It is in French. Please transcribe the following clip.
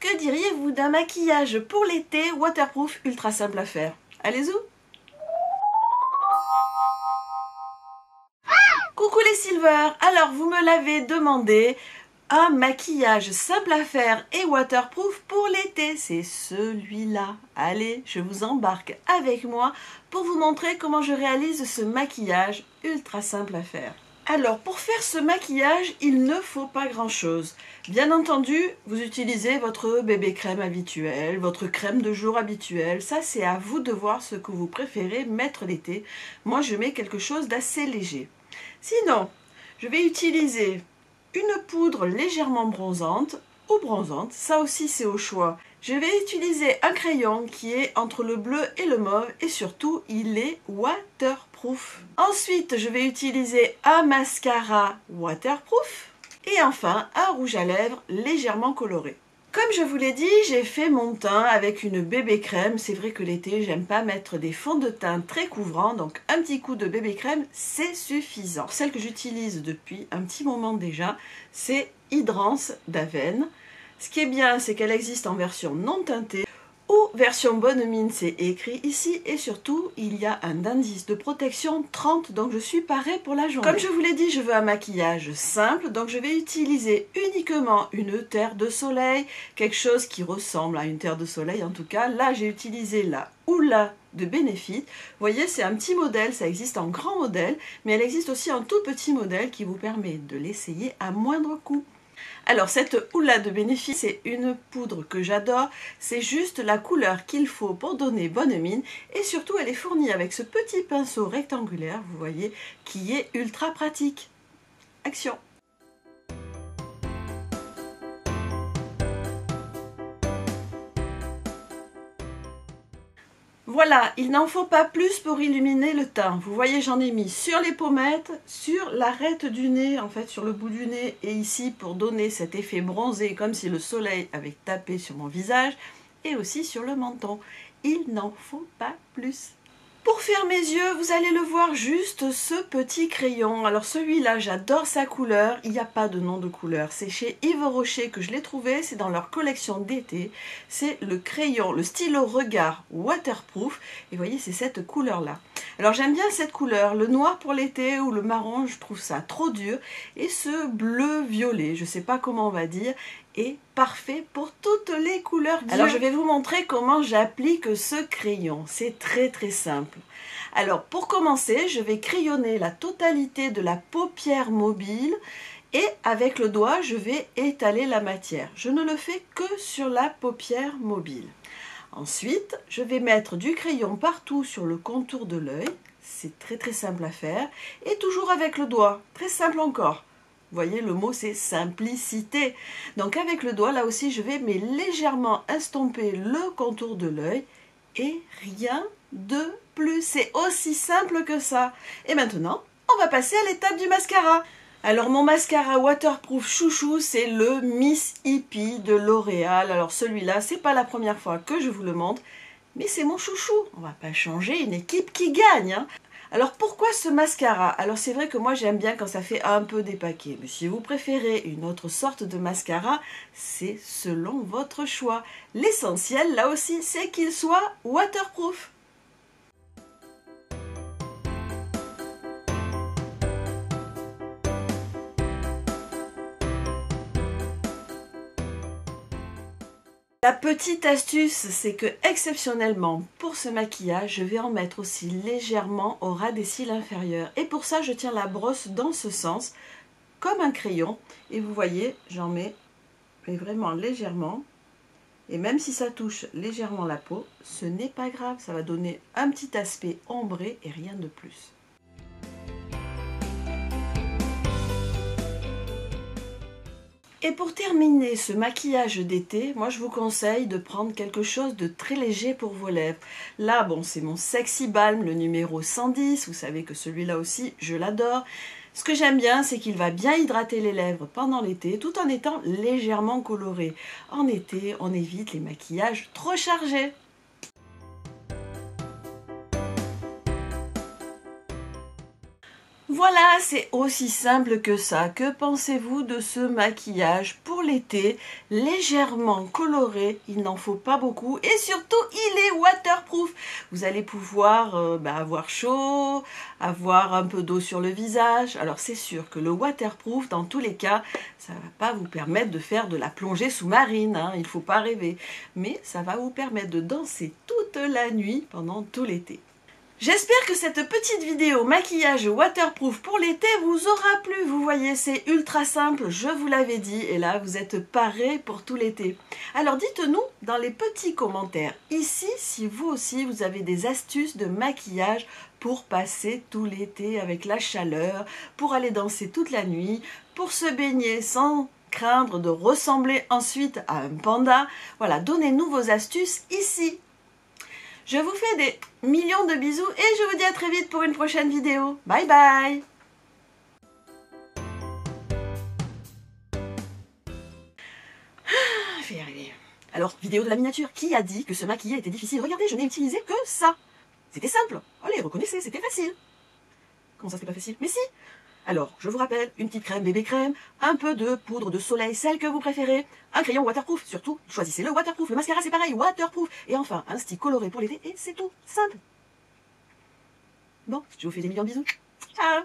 Que diriez-vous d'un maquillage pour l'été waterproof ultra simple à faire? Allez-y! Coucou les Silver! Alors vous me l'avez demandé, un maquillage simple à faire et waterproof pour l'été, c'est celui-là. Allez, je vous embarque avec moi pour vous montrer comment je réalise ce maquillage ultra simple à faire. Alors, pour faire ce maquillage, il ne faut pas grand-chose. Bien entendu, vous utilisez votre bébé crème habituelle, votre crème de jour habituelle. Ça, c'est à vous de voir ce que vous préférez mettre l'été. Moi, je mets quelque chose d'assez léger. Sinon, je vais utiliser une poudre légèrement bronzante ou bronzante. Ça aussi, c'est au choix. Je vais utiliser un crayon qui est entre le bleu et le mauve et surtout, il est waterproof. Ensuite, je vais utiliser un mascara waterproof et enfin un rouge à lèvres légèrement coloré. Comme je vous l'ai dit, j'ai fait mon teint avec une bébé crème. C'est vrai que l'été, j'aime pas mettre des fonds de teint très couvrants, donc un petit coup de bébé crème, c'est suffisant. Celle que j'utilise depuis un petit moment déjà, c'est Hydrance d'Avène. Ce qui est bien, c'est qu'elle existe en version non teintée ou version bonne mine, c'est écrit ici, et surtout, il y a un indice de protection 30, donc je suis parée pour la journée. Comme je vous l'ai dit, je veux un maquillage simple, donc je vais utiliser uniquement une terre de soleil, quelque chose qui ressemble à une terre de soleil en tout cas. Là, j'ai utilisé la Hoola de Benefit. Vous voyez, c'est un petit modèle, ça existe en grand modèle, mais elle existe aussi en tout petit modèle qui vous permet de l'essayer à moindre coût. Alors cette Hoola de Benefit, c'est une poudre que j'adore, c'est juste la couleur qu'il faut pour donner bonne mine et surtout elle est fournie avec ce petit pinceau rectangulaire, vous voyez, qui est ultra pratique. Action! Voilà, il n'en faut pas plus pour illuminer le teint. Vous voyez, j'en ai mis sur les pommettes, sur l'arête du nez, en fait sur le bout du nez, et ici pour donner cet effet bronzé, comme si le soleil avait tapé sur mon visage, et aussi sur le menton. Il n'en faut pas plus. Pour faire mes yeux, vous allez le voir, juste ce petit crayon. Alors celui-là, j'adore sa couleur. Il n'y a pas de nom de couleur. C'est chez Yves Rocher que je l'ai trouvé. C'est dans leur collection d'été. C'est le crayon, le stylo regard waterproof. Et vous voyez, c'est cette couleur-là. Alors j'aime bien cette couleur. Le noir pour l'été ou le marron, je trouve ça trop dur. Et ce bleu-violet, je ne sais pas comment on va dire, est parfait pour toutes les couleurs d'yeux. Alors je vais vous montrer comment j'applique ce crayon. C'est très très simple. Alors pour commencer, je vais crayonner la totalité de la paupière mobile et avec le doigt, je vais étaler la matière. Je ne le fais que sur la paupière mobile. Ensuite, je vais mettre du crayon partout sur le contour de l'œil. C'est très très simple à faire. Et toujours avec le doigt. Très simple encore. Vous voyez, le mot c'est simplicité. Donc avec le doigt, là aussi, je vais mais légèrement estomper le contour de l'œil et rien de plus. C'est aussi simple que ça. Et maintenant, on va passer à l'étape du mascara. Alors mon mascara waterproof chouchou, c'est le Miss Hippie de L'Oréal. Alors celui-là, c'est pas la première fois que je vous le montre, mais c'est mon chouchou. On va pas changer, une équipe qui gagne, hein. Alors pourquoi ce mascara? Alors c'est vrai que moi j'aime bien quand ça fait un peu dépaqué, mais si vous préférez une autre sorte de mascara, c'est selon votre choix. L'essentiel là aussi c'est qu'il soit waterproof. La petite astuce, c'est que exceptionnellement pour ce maquillage, je vais en mettre aussi légèrement au ras des cils inférieurs. Et pour ça, je tiens la brosse dans ce sens, comme un crayon. Et vous voyez, j'en mets mais vraiment légèrement. Et même si ça touche légèrement la peau, ce n'est pas grave. Ça va donner un petit aspect ombré et rien de plus. Et pour terminer ce maquillage d'été, moi je vous conseille de prendre quelque chose de très léger pour vos lèvres. Là, bon, c'est mon Sexy Balm, le numéro 110. Vous savez que celui-là aussi, je l'adore. Ce que j'aime bien, c'est qu'il va bien hydrater les lèvres pendant l'été, tout en étant légèrement coloré. En été, on évite les maquillages trop chargés. Voilà, c'est aussi simple que ça. Que pensez-vous de ce maquillage pour l'été, légèrement coloré, il n'en faut pas beaucoup et surtout il est waterproof. Vous allez pouvoir avoir chaud, avoir un peu d'eau sur le visage. Alors c'est sûr que le waterproof, dans tous les cas, ça ne va pas vous permettre de faire de la plongée sous-marine, hein, il ne faut pas rêver. Mais ça va vous permettre de danser toute la nuit pendant tout l'été. J'espère que cette petite vidéo maquillage waterproof pour l'été vous aura plu. Vous voyez, c'est ultra simple, je vous l'avais dit, et là vous êtes parés pour tout l'été. Alors dites-nous dans les petits commentaires ici si vous aussi vous avez des astuces de maquillage pour passer tout l'été avec la chaleur, pour aller danser toute la nuit, pour se baigner sans craindre de ressembler ensuite à un panda. Voilà, donnez-nous vos astuces ici. Je vous fais des millions de bisous et je vous dis à très vite pour une prochaine vidéo. Bye bye! Je vais y arriver. Alors, vidéo de la miniature. Qui a dit que se maquiller était difficile? Regardez, je n'ai utilisé que ça. C'était simple. Allez, reconnaissez, c'était facile. Comment ça, c'était pas facile? Mais si! Alors, je vous rappelle, une petite crème bébé crème, un peu de poudre de soleil, celle que vous préférez, un crayon waterproof, surtout, choisissez le waterproof, le mascara c'est pareil, waterproof, et enfin, un stick coloré pour l'été, et c'est tout, simple. Bon, je vous fais des millions de bisous. Ciao!